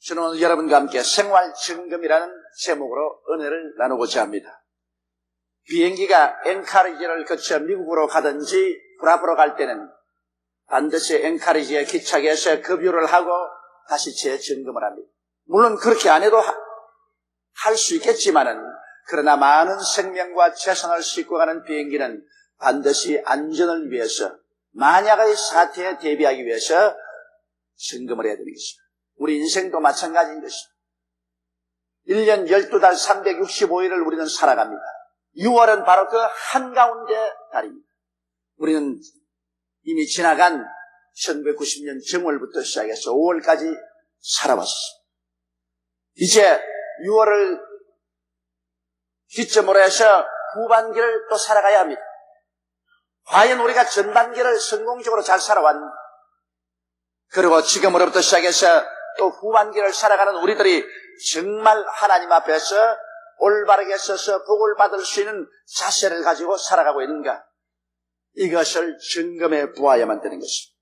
저는 오늘 여러분과 함께 생활 점검이라는 제목으로 은혜를 나누고자 합니다. 비행기가 앵카리지를 거쳐 미국으로 가든지 브라보로 갈 때는 반드시 앵카리지에 기착해서 급유를 하고 다시 재점검을 합니다. 물론 그렇게 안 해도 할 수 있겠지만은, 그러나 많은 생명과 재산을 싣고 가는 비행기는 반드시 안전을 위해서, 만약의 사태에 대비하기 위해서 점검을 해야 되는 것입니다. 우리 인생도 마찬가지인 것입니다. 1년 12달 365일을 우리는 살아갑니다. 6월은 바로 그 한가운데 달입니다. 우리는 이미 지나간 1990년 정월부터 시작해서 5월까지 살아왔습니다. 이제 6월을 기점으로 해서 후반기를 또 살아가야 합니다. 과연 우리가 전반기를 성공적으로 잘 살아왔는가? 그리고 지금으로부터 시작해서 또 후반기를 살아가는 우리들이 정말 하나님 앞에서 올바르게 서서 복을 받을 수 있는 자세를 가지고 살아가고 있는가? 이것을 점검해 보아야만 되는 것입니다.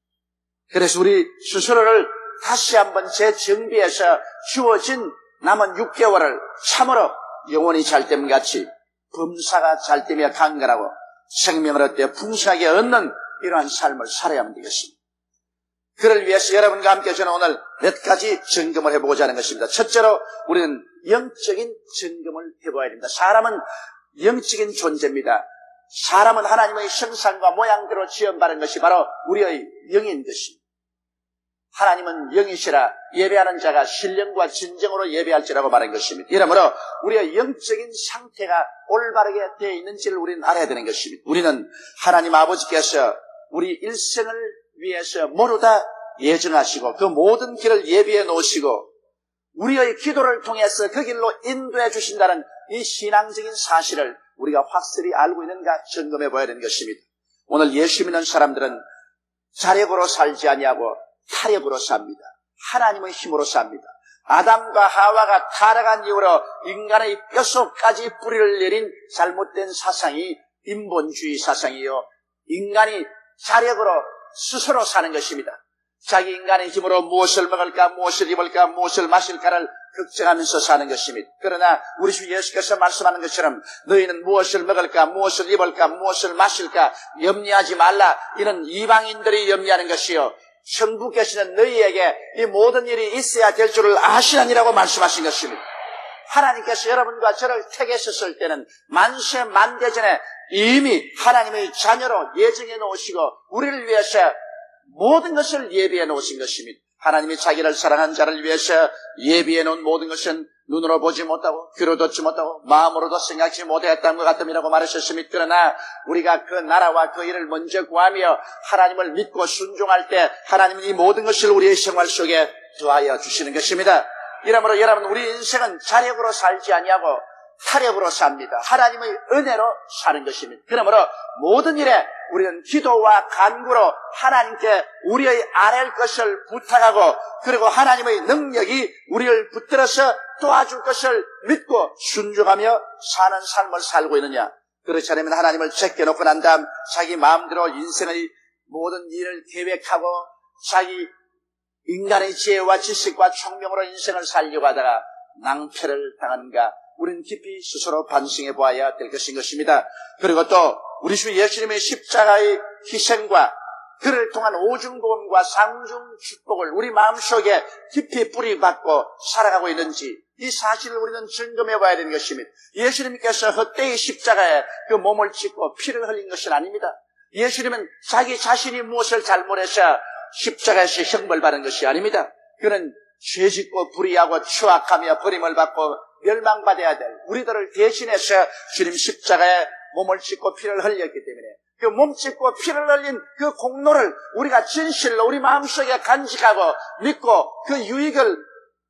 그래서 우리 스스로를 다시 한번 재정비해서 주어진 남은 6개월을 참으로 영혼이 잘됨같이 범사가 잘되며 강건하고 생명을 얻되 풍성하게 얻는 이러한 삶을 살아야만 되겠습니다. 그를 위해서 여러분과 함께 저는 오늘 몇 가지 점검을 해보고자 하는 것입니다. 첫째로 우리는 영적인 점검을 해봐야 됩니다. 사람은 영적인 존재입니다. 사람은 하나님의 형상과 모양대로 지음받은 것이 바로 우리의 영인 것입니다. 하나님은 영이시라 예배하는 자가 신령과 진정으로 예배할지라고 말한 것입니다. 이러므로 우리의 영적인 상태가 올바르게 되어 있는지를 우리는 알아야 되는 것입니다. 우리는 하나님 아버지께서 우리 일생을 위해서 모두 다 예정하시고 그 모든 길을 예비해 놓으시고 우리의 기도를 통해서 그 길로 인도해 주신다는 이 신앙적인 사실을 우리가 확실히 알고 있는가 점검해 봐야 되는 것입니다. 오늘 예수 믿는 사람들은 자력으로 살지 아니하고 타력으로 삽니다. 하나님의 힘으로 삽니다. 아담과 하와가 타락한 이후로 인간의 뼛속까지 뿌리를 내린 잘못된 사상이 인본주의 사상이요, 인간이 자력으로 스스로 사는 것입니다. 자기 인간의 힘으로 무엇을 먹을까, 무엇을 입을까, 무엇을 마실까를 걱정하면서 사는 것입니다. 그러나 우리 주 예수께서 말씀하는 것처럼 너희는 무엇을 먹을까, 무엇을 입을까, 무엇을 마실까 염려하지 말라. 이는 이방인들이 염려하는 것이요, 천국 계시는 너희에게 이 모든 일이 있어야 될 줄을 아시나니라고 말씀하신 것입니다. 하나님께서 여러분과 저를 택하셨을 때는 만세 만대 전에 이미 하나님의 자녀로 예정해 놓으시고 우리를 위해서 모든 것을 예비해 놓으신 것입니다. 하나님이 자기를 사랑한 자를 위해서 예비해 놓은 모든 것은 눈으로 보지 못하고 귀로 듣지 못하고 마음으로도 생각지 못했다는 것 같음이라고 말하셨습니다. 그러나 우리가 그 나라와 그 일을 먼저 구하며 하나님을 믿고 순종할 때 하나님은 이 모든 것을 우리의 생활 속에 더하여 주시는 것입니다. 이러므로 여러분, 우리 인생은 자력으로 살지 아니하고 타력으로 삽니다. 하나님의 은혜로 사는 것입니다. 그러므로 모든 일에 우리는 기도와 간구로 하나님께 우리의 아랠 것을 부탁하고, 그리고 하나님의 능력이 우리를 붙들어서 도와줄 것을 믿고 순종하며 사는 삶을 살고 있느냐? 그렇지 않으면 하나님을 제껴놓고 난 다음 자기 마음대로 인생의 모든 일을 계획하고 자기 인간의 지혜와 지식과 총명으로 인생을 살려고 하다가 낭패를 당하는가? 우리는 깊이 스스로 반성해 보아야 될 것인 것입니다. 그리고 또 우리 주 예수님의 십자가의 희생과 그를 통한 오중보험과 상중 축복을 우리 마음속에 깊이 뿌리박고 살아가고 있는지 이 사실을 우리는 점검해 봐야 되는 것입니다. 예수님께서 헛되이 십자가에 그 몸을 찢고 피를 흘린 것은 아닙니다. 예수님은 자기 자신이 무엇을 잘못해서 십자가에서 형벌받은 것이 아닙니다. 그는 죄짓고 불의하고 추악하며 버림을 받고 멸망받아야 될 우리들을 대신해서 주님 십자가에 몸을 찢고 피를 흘렸기 때문에 그 몸 찢고 피를 흘린 그 공로를 우리가 진실로 우리 마음속에 간직하고 믿고 그 유익을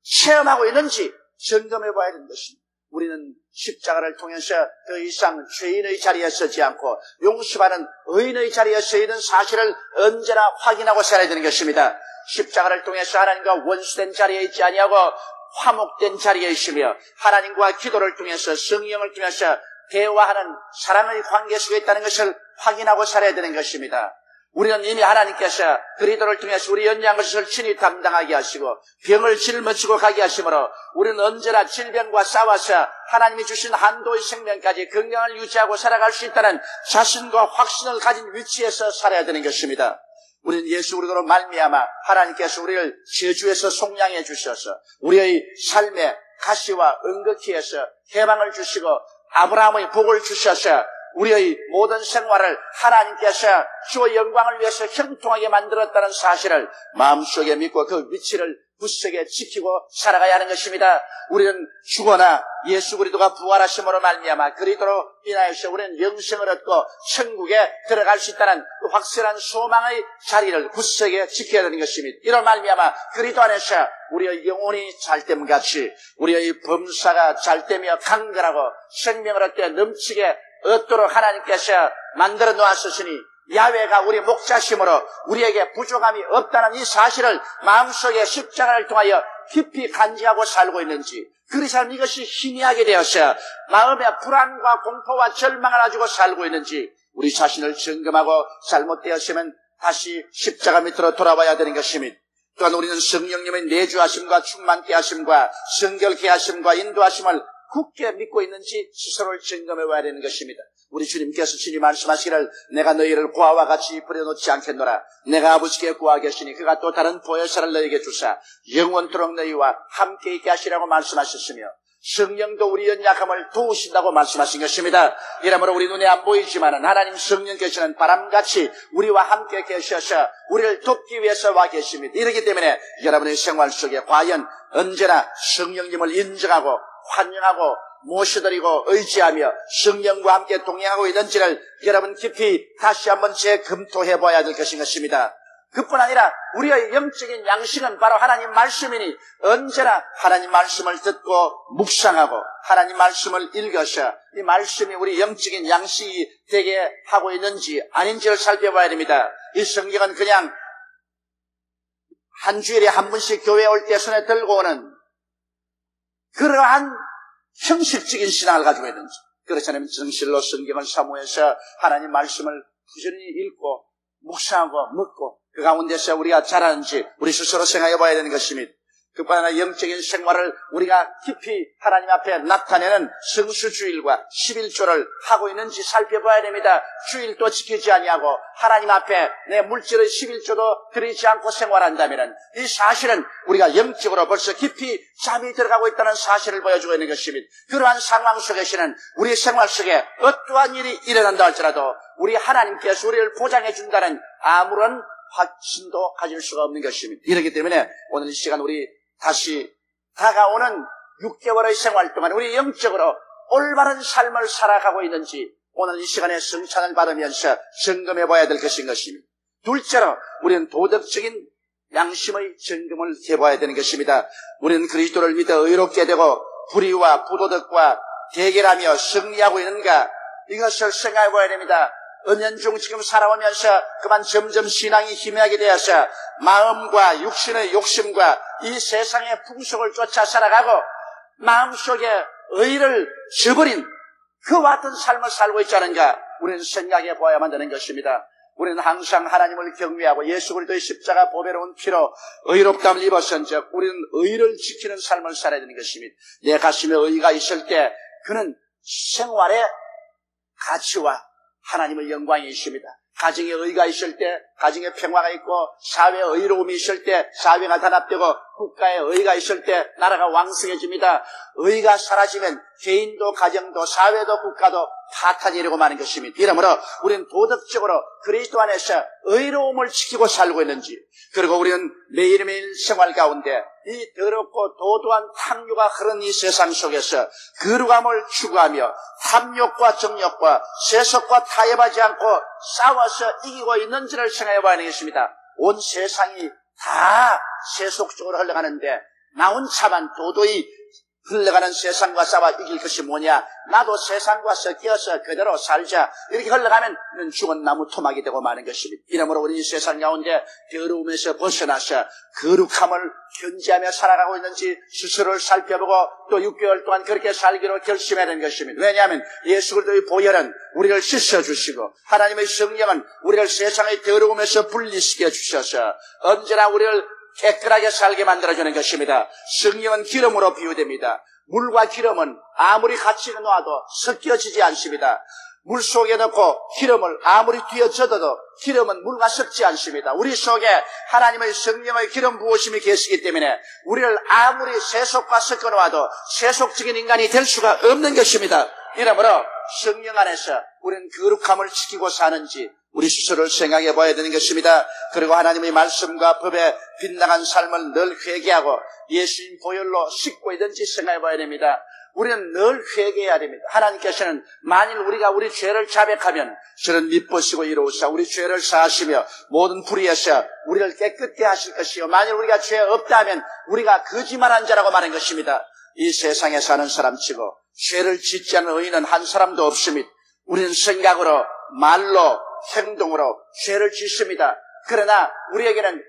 체험하고 있는지 점검해 봐야 되는 것입니다. 우리는 십자가를 통해서 더 이상 죄인의 자리에 서지 않고 용서받는 의인의 자리에 서 있는 사실을 언제나 확인하고 살아야 되는 것입니다. 십자가를 통해서 하나님과 원수된 자리에 있지 아니하고 화목된 자리에 있으며 하나님과 기도를 통해서 성령을 통해서 대화하는 사람의 관계 속에 있다는 것을 확인하고 살아야 되는 것입니다. 우리는 이미 하나님께서 그리스도를 통해서 우리 연약한 것을 친히 담당하게 하시고 병을 짊어지고 가게 하심으로 우리는 언제나 질병과 싸워서 하나님이 주신 한도의 생명까지 건강을 유지하고 살아갈 수 있다는 자신과 확신을 가진 위치에서 살아야 되는 것입니다. 우리는 예수 그리스도로 말미암아 하나님께서 우리를 저주에서 속량해 주셔서 우리의 삶에 가시와 은극히에서 해방을 주시고 아브라함의 복을 주셔서 우리의 모든 생활을 하나님께서 주의 영광을 위해서 형통하게 만들었다는 사실을 마음속에 믿고 그 위치를 굳세게 지키고 살아가야 하는 것입니다. 우리는 죽어나 예수 그리스도가 부활하심으로 말미암아 그리스도로 인하여서 우리는 영생을 얻고 천국에 들어갈 수 있다는 그 확실한 소망의 자리를 굳세게 지켜야 되는 것입니다. 이런 말미암아 그리스도 안에서 우리의 영혼이 잘됨같이 우리의 범사가 잘되며 강건하고 생명을 얻게 넘치게 얻도록 하나님께서 만들어 놓았으니 야훼가 우리 목자심으로 우리에게 부족함이 없다는 이 사실을 마음속에 십자가를 통하여 깊이 간직하고 살고 있는지, 그래서 이것이 희미하게 되어서 마음의 불안과 공포와 절망을 가지고 살고 있는지 우리 자신을 점검하고 잘못되었으면 다시 십자가 밑으로 돌아와야 되는 것입니다. 또한 우리는 성령님의 내주하심과 충만케 하심과 성결케 하심과 인도하심을 굳게 믿고 있는지 스스로를 점검해 봐야 되는 것입니다. 우리 주님께서 친히 말씀하시기를 내가 너희를 고아와 같이 버려놓지 않겠노라. 내가 아버지께 구하겠으니 그가 또 다른 보혜사를 너희에게 주사 영원토록 너희와 함께 있게 하시라고 말씀하셨으며 성령도 우리 연약함을 도우신다고 말씀하신 것입니다. 이러므로 우리 눈에 안 보이지만은 하나님 성령께서는 바람같이 우리와 함께 계셔서 우리를 돕기 위해서 와 계십니다. 이렇기 때문에 여러분의 생활 속에 과연 언제나 성령님을 인정하고 환영하고 모셔드리고 의지하며 성령과 함께 동행하고 있는지를 여러분 깊이 다시 한번 재검토해 봐야 될 것입니다. 그뿐 아니라 우리의 영적인 양식은 바로 하나님 말씀이니 언제나 하나님 말씀을 듣고 묵상하고 하나님 말씀을 읽어서 이 말씀이 우리 영적인 양식이 되게 하고 있는지 아닌지를 살펴봐야 됩니다. 이 성경은 그냥 한 주일에 한 번씩 교회에 올 때 손에 들고 오는 그러한 형식적인 신앙을 가지고 있는지, 그렇지 않으면 정실로 성경을 사모해서 하나님 말씀을 부지런히 읽고 묵상하고 묻고 그 가운데서 우리가 자라는지 우리 스스로 생각해 봐야 되는 것입니다. 그뿐 아니라 영적인 생활을 우리가 깊이 하나님 앞에 나타내는 성수주일과 11조를 하고 있는지 살펴봐야 됩니다. 주일도 지키지 아니하고 하나님 앞에 내 물질의 11조도 드리지 않고 생활한다면 이 사실은 우리가 영적으로 벌써 깊이 잠이 들어가고 있다는 사실을 보여주고 있는 것입니다. 그러한 상황 속에서는 우리 생활 속에 어떠한 일이 일어난다 할지라도 우리 하나님께서 우리를 보장해 준다는 아무런 확신도 가질 수가 없는 것입니다. 이렇기 때문에 오늘 이 시간 우리 다시 다가오는 6개월의 생활 동안 우리 영적으로 올바른 삶을 살아가고 있는지 오늘 이 시간에 성찬을 받으면서 점검해 봐야 될 것인 것입니다. 둘째로 우리는 도덕적인 양심의 점검을 해봐야 되는 것입니다. 우리는 그리스도를 믿어 의롭게 되고 불의와 부도덕과 대결하며 승리하고 있는가, 이것을 생각해 봐야 됩니다. 은연중 지금 살아오면서 그만 점점 신앙이 희미하게 되어서 마음과 육신의 욕심과 이 세상의 풍속을 쫓아 살아가고 마음속에 의를 저버린 그와 같은 삶을 살고 있지 않은가, 우리는 생각해 보아야만 되는 것입니다. 우리는 항상 하나님을 경외하고 예수 그리스도의 십자가 보배로운 피로 의롭다함을 입었은즉 우리는 의를 지키는 삶을 살아야 되는 것입니다. 내 가슴에 의가 있을 때 그는 생활의 가치와 하나님의 영광이 있습니다. 가정에 의가 있을 때 가정에 평화가 있고, 사회에 의로움이 있을 때 사회가 단합되고, 국가에 의가 있을 때 나라가 왕성해집니다. 의가 사라지면 개인도 가정도 사회도 국가도 파탄이라고 하는 것입니다. 이러므로 우리는 도덕적으로 그리스도 안에서 의로움을 지키고 살고 있는지, 그리고 우리는 매일매일 생활 가운데 이 더럽고 도도한 탕류가 흐르는 이 세상 속에서 거룩함을 추구하며 탐욕과 정욕과 세속과 타협하지 않고 싸워서 이기고 있는지를 생각해 봐야 되겠습니다. 온 세상이 다 세속적으로 흘러가는데 나 혼자만 도도히 흘러가는 세상과 싸워 이길 것이 뭐냐? 나도 세상과 섞여서 그대로 살자. 이렇게 흘러가면 죽은 나무 토막이 되고 마는 것입니다. 이러므로 우리 세상 가운데 더러움에서 벗어나서 거룩함을 견지하며 살아가고 있는지 스스로를 살펴보고 또 6개월 동안 그렇게 살기로 결심해야 되는 것입니다. 왜냐하면 예수 그리스도의 보혈은 우리를 씻어주시고 하나님의 성령은 우리를 세상의 더러움에서 분리시켜 주셔서 언제나 우리를 깨끗하게 살게 만들어주는 것입니다. 성령은 기름으로 비유됩니다. 물과 기름은 아무리 같이 놓아도 섞여지지 않습니다. 물 속에 넣고 기름을 아무리 뒤어져도 기름은 물과 섞지 않습니다. 우리 속에 하나님의 성령의 기름 부으심이 계시기 때문에 우리를 아무리 세속과 섞어 놓아도 세속적인 인간이 될 수가 없는 것입니다. 이러므로 성령 안에서 우리는 거룩함을 지키고 사는지 우리 스스로를 생각해 봐야 되는 것입니다. 그리고 하나님의 말씀과 법에 빗나간 삶을 늘 회개하고 예수님 보혈로 씻고 있는지 생각해 봐야 됩니다. 우리는 늘 회개해야 됩니다. 하나님께서는 만일 우리가 우리 죄를 자백하면 저는 미쁘시고 이로우사 우리 죄를 사하시며 모든 불의에서 우리를 깨끗게 하실 것이요 만일 우리가 죄 없다면 우리가 거짓말한 자라고 말한 것입니다. 이 세상에 사는 사람치고 죄를 짓지 않은 의인은 한 사람도 없습니다. 우리는 생각으로 말로 행동으로 죄를 짓습니다. 그러나 우리에게는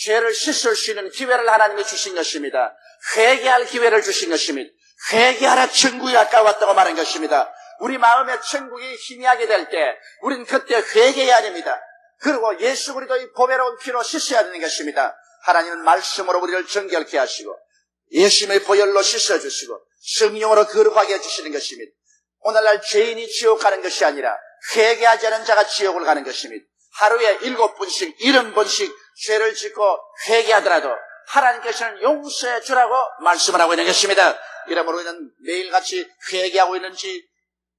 죄를 씻을 수 있는 기회를 하나님이 주신 것입니다. 회개할 기회를 주신 것입니다. 회개하라 천국이 가까웠다고 말한 것입니다. 우리 마음에 천국이 희미하게 될 때 우리는 그때 회개해야 됩니다. 그리고 예수 그리스도의 보배로운 피로 씻어야 되는 것입니다. 하나님은 말씀으로 우리를 정결케 하시고 예수님의 보혈로 씻어주시고 성령으로 거룩하게 해주시는 것입니다. 오늘날 죄인이 지옥 가는 것이 아니라 회개하지 않은 자가 지옥을 가는 것입니다. 하루에 7번씩 70번씩 죄를 짓고 회개하더라도 하나님께서는 용서해 주라고 말씀을 하고 있는 것입니다. 이러므로 우리는 매일같이 회개하고 있는지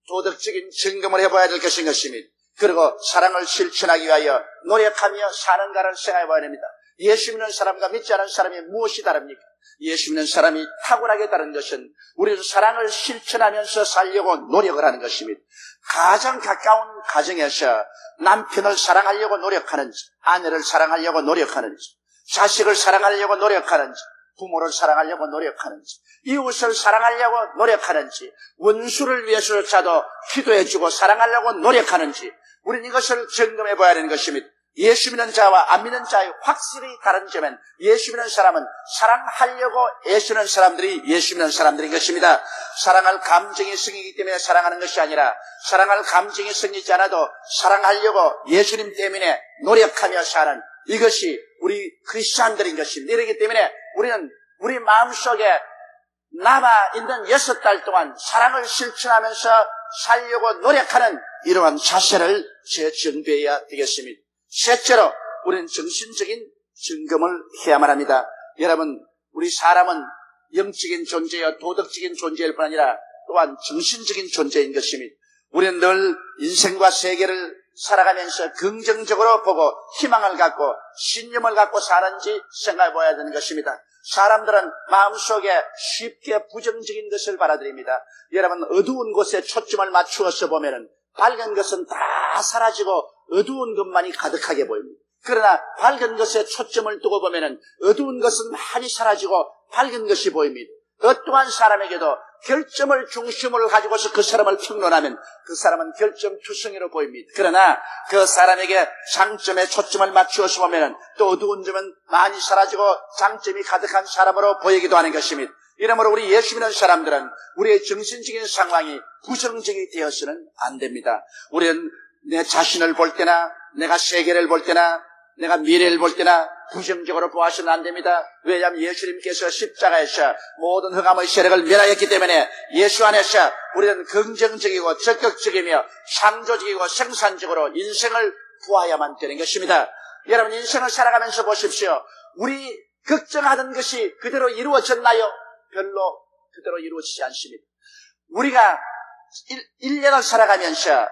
도덕적인 점검을 해봐야 될 것인 것입니다. 그리고 사랑을 실천하기 위하여 노력하며 사는가를 생각해 봐야 됩니다. 예수 믿는 사람과 믿지 않은 사람이 무엇이 다릅니까? 예수 믿는 사람이 탁월하게 다른 것은 우리는 사랑을 실천하면서 살려고 노력을 하는 것입니다. 가장 가까운 가정에서 남편을 사랑하려고 노력하는지, 아내를 사랑하려고 노력하는지, 자식을 사랑하려고 노력하는지, 부모를 사랑하려고 노력하는지, 이웃을 사랑하려고 노력하는지, 원수를 위해서조차도 기도해주고 사랑하려고 노력하는지 우리는 이것을 점검해 봐야 되는 것입니다. 예수 믿는 자와 안 믿는 자의 확실히 다른 점은 예수 믿는 사람은 사랑하려고 애쓰는 사람들이 예수 믿는 사람들인 것입니다. 사랑할 감정이 생기기 때문에 사랑하는 것이 아니라 사랑할 감정이 생기지 않아도 사랑하려고 예수님 때문에 노력하며 사는 이것이 우리 크리스찬들인 것입니다. 이렇기 때문에 우리는 우리 마음속에 남아있는 6달 동안 사랑을 실천하면서 살려고 노력하는 이러한 자세를 재정비해야 되겠습니다. 셋째로 우리는 정신적인 점검을 해야만 합니다. 여러분, 우리 사람은 영적인 존재여 도덕적인 존재일 뿐 아니라 또한 정신적인 존재인 것입니다. 우리는 늘 인생과 세계를 살아가면서 긍정적으로 보고 희망을 갖고 신념을 갖고 사는지 생각해 봐야 되는 것입니다. 사람들은 마음속에 쉽게 부정적인 것을 받아들입니다. 여러분, 어두운 곳에 초점을 맞추어서 보면은 밝은 것은 다 사라지고 어두운 것만이 가득하게 보입니다. 그러나 밝은 것에 초점을 두고 보면은 어두운 것은 많이 사라지고 밝은 것이 보입니다. 어떠한 사람에게도 결점을 중심으로 가지고서 그 사람을 평론하면 그 사람은 결점투성이로 보입니다. 그러나 그 사람에게 장점에 초점을 맞추어서 보면 또 어두운 점은 많이 사라지고 장점이 가득한 사람으로 보이기도 하는 것입니다. 이러므로 우리 예수 믿는 사람들은 우리의 정신적인 상황이 부정적이 되어서는 안 됩니다. 우리는 내 자신을 볼 때나 내가 세계를 볼 때나 내가 미래를 볼 때나 부정적으로 보아서는 안 됩니다. 왜냐하면 예수님께서 십자가에서 모든 흑암의 세력을 멸하였기 때문에 예수 안에서 우리는 긍정적이고 적극적이며 창조적이고 생산적으로 인생을 구해야만 되는 것입니다. 여러분, 인생을 살아가면서 보십시오. 우리 걱정하던 것이 그대로 이루어졌나요? 별로 그대로 이루어지지 않습니다. 우리가 1년을 살아가면서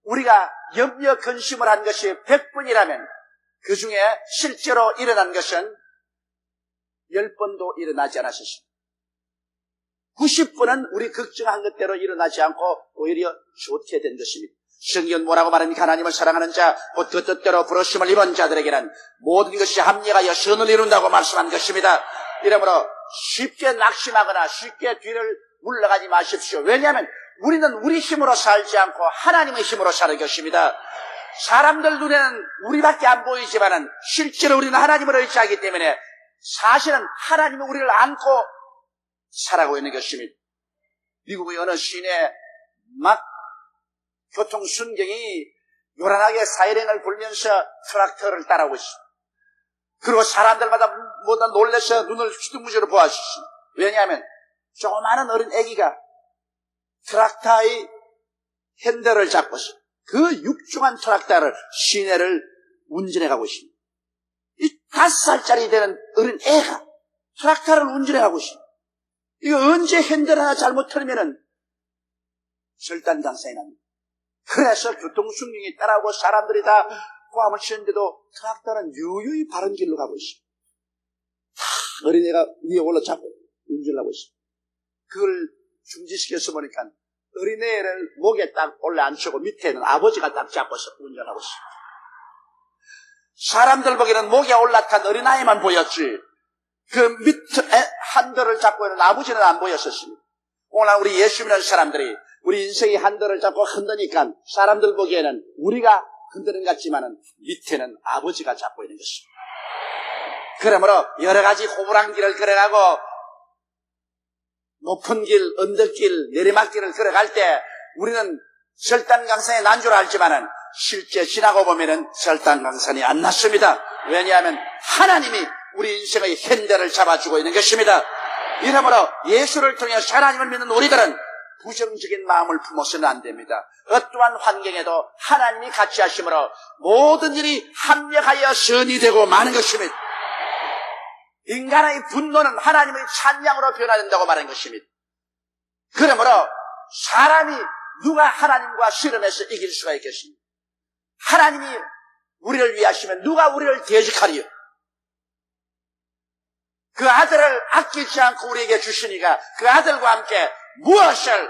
우리가 염려 근심을 한 것이 100번이라면 그 중에 실제로 일어난 것은 10번도 일어나지 않았습니다. 90번은 우리 걱정한 것대로 일어나지 않고 오히려 좋게 된 것입니다. 성경은 뭐라고 말합니까? 하나님을 사랑하는 자, 곧 그 뜻대로 부르심을 입은 자들에게는 모든 것이 합력하여 선을 이룬다고 말씀한 것입니다. 이러므로 쉽게 낙심하거나 쉽게 뒤를 물러가지 마십시오. 왜냐하면 우리는 우리 힘으로 살지 않고 하나님의 힘으로 사는 것입니다. 사람들 눈에는 우리밖에 안 보이지만은 실제로 우리는 하나님을 의지하기 때문에 사실은 하나님은 우리를 안고 살아가고 있는 것입니다. 미국의 어느 시내 막 교통 순경이 요란하게 사이렌을 불면서 트랙터를 따라오고 있습니다. 그리고 사람들마다 모두 놀라서 눈을 휘둥그레 보아주십니다. 왜냐하면 조그마한 어린 아기가 트랙터의 핸들을 잡고서 그 육중한 트랙터를 시내를 운전해 가고 있습니다. 이 5살짜리 되는 어린 애가 트랙터를 운전해 가고 있습니다. 이거 언제 핸들 하나 잘못 틀면은 절단강사에 납니다. 그래서 교통순경이 따라오고 사람들이 다 고함을 치는데도 트랙터는 유유히 바른 길로 가고 있습니다. 다 어린애가 위에 올라잡고 운전을 하고 있습니다. 그걸 중지시켜서 보니까 어린애를 목에 딱 올라앉히고 밑에는 아버지가 딱 잡고서 운전하고 있습니다. 사람들 보기에는 목에 올라탄 어린아이만 보였지 그 밑에 한들을 잡고 있는 아버지는 안 보였었습니다. 오늘 우리 예수 믿는 사람들이 우리 인생이 한들을 잡고 흔드니까 사람들 보기에는 우리가 흔드는 것 같지만은 밑에는 아버지가 잡고 있는 것입니다. 그러므로 여러 가지 호불한길을 걸어가고 높은 길, 언덕길, 내리막길을 걸어갈 때 우리는 절단강산이 난 줄 알지만은 실제 지나고 보면은 절단강산이 안 났습니다. 왜냐하면 하나님이 우리 인생의 핸들을 잡아주고 있는 것입니다. 이러므로 예수를 통해서 하나님을 믿는 우리들은 부정적인 마음을 품어서는 안 됩니다. 어떠한 환경에도 하나님이 같이 하심으로 모든 일이 합력하여 선이 되고 마는 것입니다. 인간의 분노는 하나님의 찬양으로 변화된다고 말하는 것입니다. 그러므로 사람이 누가 하나님과 씨름해서 이길 수가 있겠습니까? 하나님이 우리를 위하시면 누가 우리를 대적하리요? 그 아들을 아끼지 않고 우리에게 주시니가 그 아들과 함께 무엇을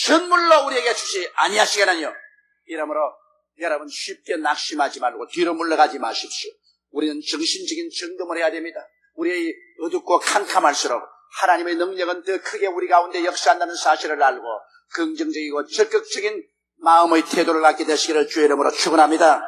선물로 우리에게 주시 아니하시겠느냐? 이러므로 여러분 쉽게 낙심하지 말고 뒤로 물러가지 마십시오. 우리는 정신적인 점검을 해야 됩니다. 우리의 어둡고 캄캄할수록 하나님의 능력은 더 크게 우리 가운데 역사한다는 사실을 알고 긍정적이고 적극적인 마음의 태도를 갖게 되시기를 주의 이름으로 축원합니다.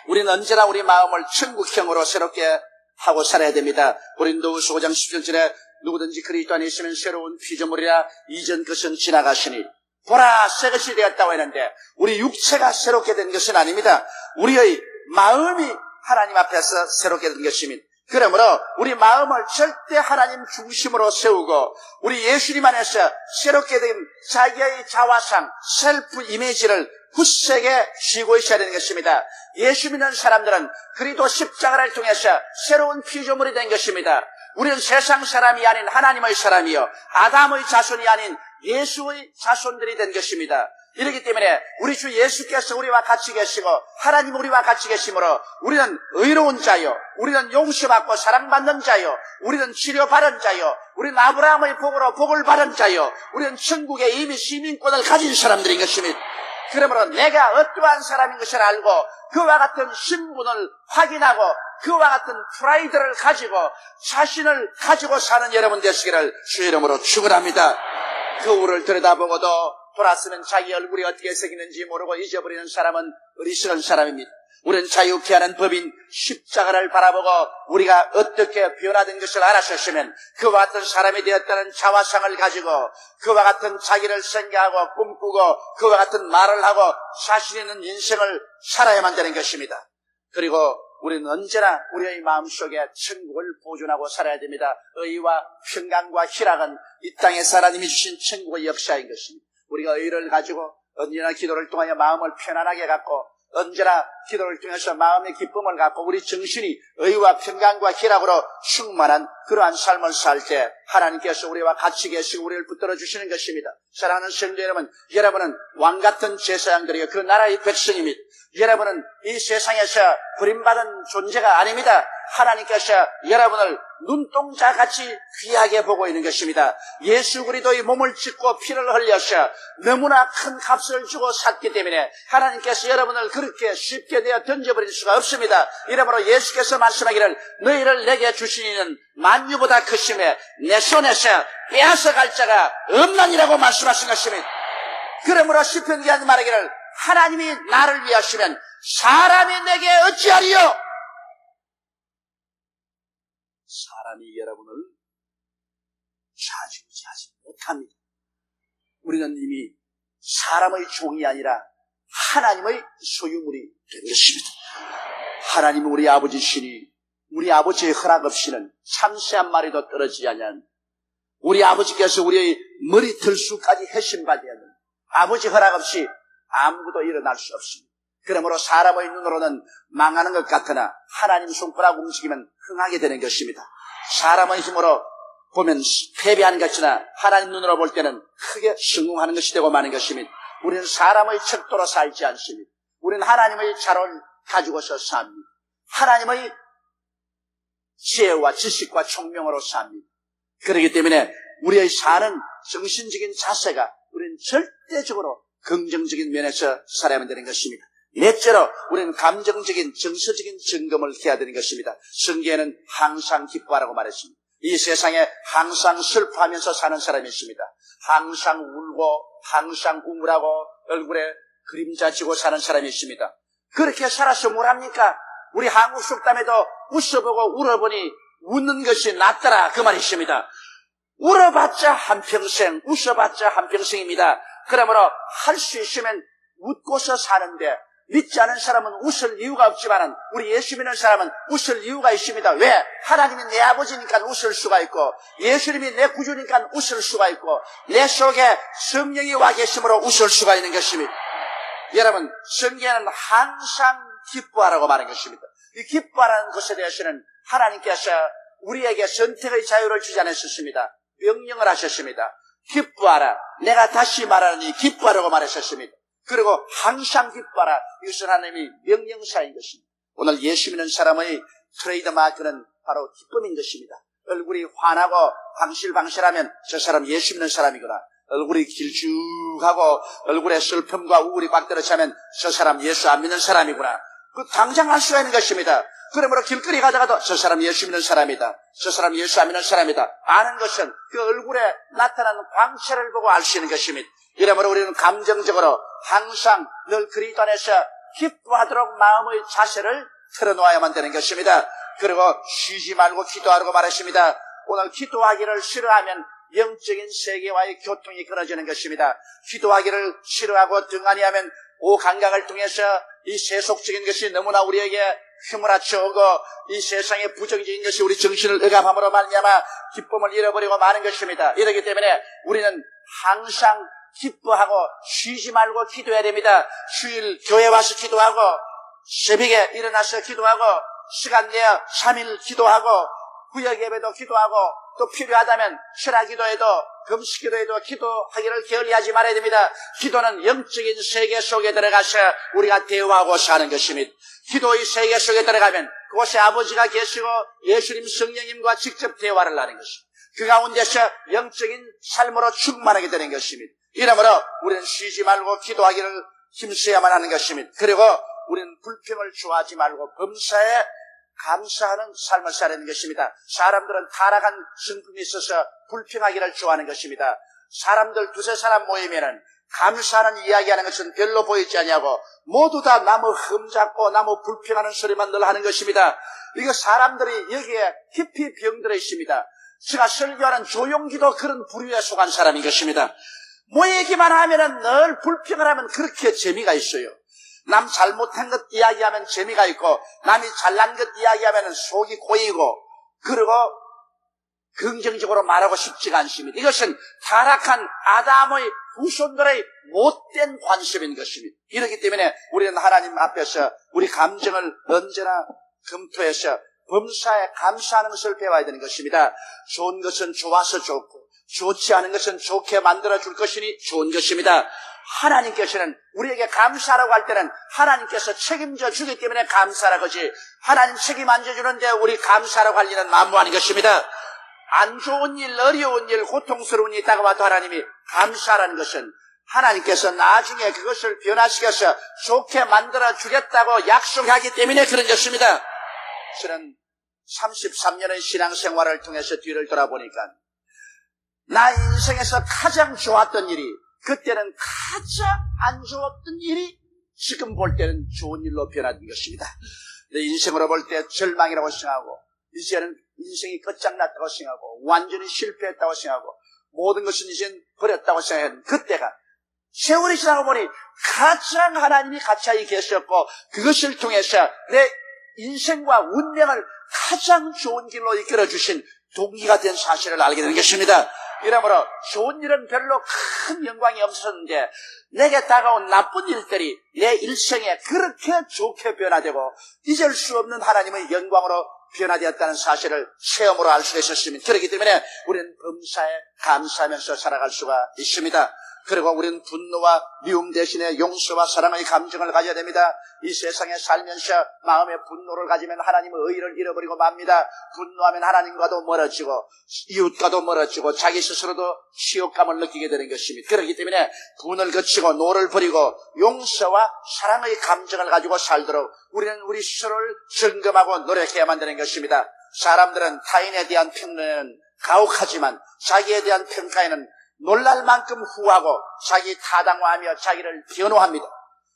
우리는 언제나 우리 마음을 천국형으로 새롭게 하고 살아야 됩니다. 고린도후서 5장 17절에 누구든지 그리스도 안에 있으면 새로운 피조물이라 이전 것은 지나가시니 보라 새 것이 되었다고 했는데 우리 육체가 새롭게 된 것은 아닙니다. 우리의 마음이 하나님 앞에서 새롭게 된 것입니다. 그러므로 우리 마음을 절대 하나님 중심으로 세우고 우리 예수님 안에서 새롭게 된 자기의 자화상 셀프 이미지를 굳세게 쥐고 있어야 되는 것입니다. 예수 믿는 사람들은 그리스도 십자가를 통해서 새로운 피조물이 된 것입니다. 우리는 세상 사람이 아닌 하나님의 사람이요 아담의 자손이 아닌 예수의 자손들이 된 것입니다. 이렇기 때문에 우리 주 예수께서 우리와 같이 계시고 하나님 우리와 같이 계시므로 우리는 의로운 자요 우리는 용서받고 사랑받는 자요 우리는 치료받은 자요 우리는 아브라함의 복으로 복을 받은 자요 우리는 천국에 이미 시민권을 가진 사람들인 것입니다. 그러므로 내가 어떠한 사람인 것을 알고 그와 같은 신분을 확인하고 그와 같은 프라이드를 가지고 자신을 가지고 사는 여러분 되시기를 주의 이름으로 축원합니다. 거울을 들여다보고도 돌았으면 자기 얼굴이 어떻게 생기는지 모르고 잊어버리는 사람은 어리석은 사람입니다. 우리는 자유케 하는 법인 십자가를 바라보고 우리가 어떻게 변화된 것을 알았었으면 그와 같은 사람이 되었다는 자화상을 가지고 그와 같은 자기를 생각하고 꿈꾸고 그와 같은 말을 하고 자신 있는 인생을 살아야만 되는 것입니다. 그리고 우리는 언제나 우리의 마음속에 천국을 보존하고 살아야 됩니다. 의와 평강과 희락은 이 땅에서 하나님이 주신 천국의 역사인 것입니다. 우리가 의를 가지고 언제나 기도를 통하여 마음을 편안하게 갖고 언제나 기도를 통해서 마음의 기쁨을 갖고 우리 정신이 의와 평강과 희락으로 충만한 그러한 삶을 살 때 하나님께서 우리와 같이 계시고 우리를 붙들어 주시는 것입니다. 사랑하는 성도 여러분, 여러분은 왕같은 제사장들이요 그 나라의 백성입니다. 여러분은 이 세상에서 버림받은 존재가 아닙니다. 하나님께서 여러분을 눈동자같이 귀하게 보고 있는 것입니다. 예수 그리스도의 몸을 찢고 피를 흘려서 너무나 큰 값을 주고 샀기 때문에 하나님께서 여러분을 그렇게 쉽게 내어 던져버릴 수가 없습니다. 이러므로 예수께서 말씀하기를 너희를 내게 주신 이는 만유보다 크심에 내 손에서 빼앗아갈 자가 없나니라고 말씀하신 것입니다. 그러므로 시편기가 말하기를 하나님이 나를 위하시면 사람이 내게 어찌하리요? 사람이 여러분을 좌지우지하지 못합니다. 우리는 이미 사람의 종이 아니라 하나님의 소유물이 된 것입니다. 하나님은 우리 아버지시니 우리 아버지의 허락 없이는 참새 한 마리도 떨어지지 않는 우리 아버지께서 우리의 머리털수까지 해신받으는 아버지 허락 없이 아무것도 일어날 수 없습니다. 그러므로 사람의 눈으로는 망하는 것 같으나 하나님 손가락 움직이면 흥하게 되는 것입니다. 사람의 힘으로 보면 패배하는 것이나 하나님 눈으로 볼 때는 크게 성공하는 것이 되고 마는 것입니다. 우리는 사람의 척도로 살지 않습니다. 우리는 하나님의 자를 가지고서 삽니다. 하나님의 지혜와 지식과 총명으로 삽니다. 그렇기 때문에 우리의 사는 정신적인 자세가 우리는 절대적으로 긍정적인 면에서 살아야만 되는 것입니다. 넷째로 우리는 감정적인 정서적인 점검을 해야 되는 것입니다. 성경에는 항상 기뻐하라고 말했습니다. 이 세상에 항상 슬퍼하면서 사는 사람이 있습니다. 항상 울고 항상 우물하고 얼굴에 그림자 지고 사는 사람이 있습니다. 그렇게 살아서 뭘 합니까? 우리 한국 속담에도 웃어보고 울어보니 웃는 것이 낫더라 그 말이 있습니다. 울어봤자 한평생, 웃어봤자 한평생입니다. 그러므로 할 수 있으면 웃고서 사는데 믿지 않은 사람은 웃을 이유가 없지만 우리 예수 믿는 사람은 웃을 이유가 있습니다. 왜? 하나님이 내 아버지니까 웃을 수가 있고 예수님이 내 구주니까 웃을 수가 있고 내 속에 성령이 와 계심으로 웃을 수가 있는 것입니다. 여러분, 성경에는 항상 기뻐하라고 말한 것입니다. 이 기뻐하라는 것에 대해서는 하나님께서 우리에게 선택의 자유를 주지 않으셨습니다. 명령을 하셨습니다. 기뻐하라. 내가 다시 말하니 기뻐하라고 말하셨습니다. 그리고 항상 기뻐하라. 이것은 하나님이 명령사인 것입니다. 오늘 예수 믿는 사람의 트레이드 마크는 바로 기쁨인 것입니다. 얼굴이 환하고 방실방실하면 저 사람 예수 믿는 사람이구나. 얼굴이 길쭉하고 얼굴에 슬픔과 우울이 꽉 들어차면 저 사람 예수 안 믿는 사람이구나. 그 당장 알 수가 있는 것입니다. 그러므로 길거리 가다가도 저 사람 예수 믿는 사람이다. 저 사람 예수 안 믿는 사람이다. 아는 것은 그 얼굴에 나타나는 광채를 보고 알 수 있는 것입니다. 이러므로 우리는 감정적으로 항상 늘 그리스도 안에서 기뻐하도록 마음의 자세를 틀어놓아야만 되는 것입니다. 그리고 쉬지 말고 기도하라고 말했습니다. 오늘 기도하기를 싫어하면 영적인 세계와의 교통이 끊어지는 것입니다. 기도하기를 싫어하고 등한히하면 오감각을 통해서 이 세속적인 것이 너무나 우리에게 휘몰아쳐오고 이 세상의 부정적인 것이 우리 정신을 억압함으로 말미암아 기쁨을 잃어버리고 마는 것입니다. 이렇기 때문에 우리는 항상 기뻐하고 쉬지 말고 기도해야 됩니다. 주일 교회 와서 기도하고 새벽에 일어나서 기도하고 시간 내어 3일 기도하고 구역 예배도 기도하고 또 필요하다면 철학 기도에도 금식 기도에도 기도하기를 게을리하지 말아야 됩니다. 기도는 영적인 세계 속에 들어가서 우리가 대화하고 사는 것입니다. 기도의 세계 속에 들어가면 그곳에 아버지가 계시고 예수님 성령님과 직접 대화를 하는 것입니다. 그 가운데서 영적인 삶으로 충만하게 되는 것입니다. 이러므로 우리는 쉬지 말고 기도하기를 힘써야만 하는 것입니다. 그리고 우리는 불평을 좋아하지 말고 범사에 감사하는 삶을 살아야 하는 것입니다. 사람들은 타락한 성품이 있어서 불평하기를 좋아하는 것입니다. 사람들 두세 사람 모이면은 감사하는 이야기하는 것은 별로 보이지 않냐고 모두 다 나무 흠잡고 나무 불평하는 소리만 늘 하는 것입니다. 이거 사람들이 여기에 깊이 병들어 있습니다. 제가 설교하는 조용기도 그런 부류에 속한 사람인 것입니다. 모이기만 하면은 늘 불평을 하면 그렇게 재미가 있어요. 남 잘못한 것 이야기하면 재미가 있고 남이 잘난 것 이야기하면 속이 고이고 그리고 긍정적으로 말하고 싶지가 않습니다. 이것은 타락한 아담의 후손들의 못된 관습인 것입니다. 이렇기 때문에 우리는 하나님 앞에서 우리 감정을 언제나 검토해서 범사에 감사하는 것을 배워야 되는 것입니다. 좋은 것은 좋아서 좋고 좋지 않은 것은 좋게 만들어줄 것이니 좋은 것입니다. 하나님께서는 우리에게 감사라고 할 때는 하나님께서 책임져 주기 때문에 감사라 거지, 하나님 책임 안 져주는데 우리 감사라고 할 일은 만무하는 것입니다. 안 좋은 일, 어려운 일, 고통스러운 일이 다가와도 하나님이 감사라는 것은 하나님께서 나중에 그것을 변화시켜서 좋게 만들어 주겠다고 약속하기 때문에 그런 것입니다. 저는 33년의 신앙생활을 통해서 뒤를 돌아보니까 나 인생에서 가장 좋았던 일이, 그때는 가장 안 좋았던 일이 지금 볼 때는 좋은 일로 변화된 것입니다. 내 인생으로 볼 때 절망이라고 생각하고, 이제는 인생이 끝장났다고 생각하고, 완전히 실패했다고 생각하고, 모든 것은 이젠 버렸다고 생각했는데, 그때가 세월이 지나고 보니 가장 하나님이 가까이 계셨고, 그것을 통해서 내 인생과 운명을 가장 좋은 길로 이끌어주신 동기가 된 사실을 알게 되는 것입니다. 이러므로 좋은 일은 별로 큰 영광이 없었는데 내게 다가온 나쁜 일들이 내 일생에 그렇게 좋게 변화되고 잊을 수 없는 하나님의 영광으로 변화되었다는 사실을 체험으로 알 수가 있었습니다. 그렇기 때문에 우리는 범사에 감사하면서 살아갈 수가 있습니다. 그리고 우리는 분노와 미움 대신에 용서와 사랑의 감정을 가져야 됩니다. 이 세상에 살면서 마음에 분노를 가지면 하나님의 의를 잃어버리고 맙니다. 분노하면 하나님과도 멀어지고 이웃과도 멀어지고 자기 스스로도 치욕감을 느끼게 되는 것입니다. 그렇기 때문에 분을 거치고 노를 버리고 용서와 사랑의 감정을 가지고 살도록 우리는 우리 스스로를 점검하고 노력해야만 되는 것입니다. 사람들은 타인에 대한 평론에는 가혹하지만 자기에 대한 평가에는 놀랄 만큼 후하고 자기 타당화하며 자기를 변호합니다.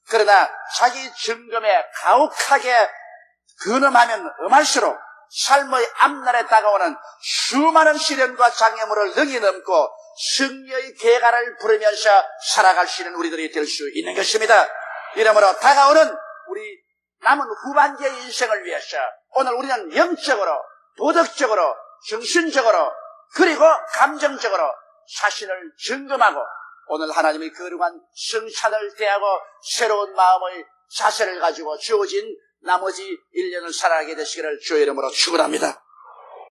그러나 자기 점검에 가혹하게 근엄하면 엄할수록 삶의 앞날에 다가오는 수많은 시련과 장애물을 능히 넘고 승리의 계가를 부르면서 살아갈 수 있는 우리들이 될 수 있는 것입니다. 이러므로 다가오는 우리 남은 후반기의 인생을 위해서 오늘 우리는 영적으로, 도덕적으로, 정신적으로, 그리고 감정적으로 자신을 점검하고 오늘 하나님의 거룩한 성찬을 대하고 새로운 마음의 자세를 가지고 주어진 나머지 1년을 살아가게 되시기를 주의 이름으로 축원합니다.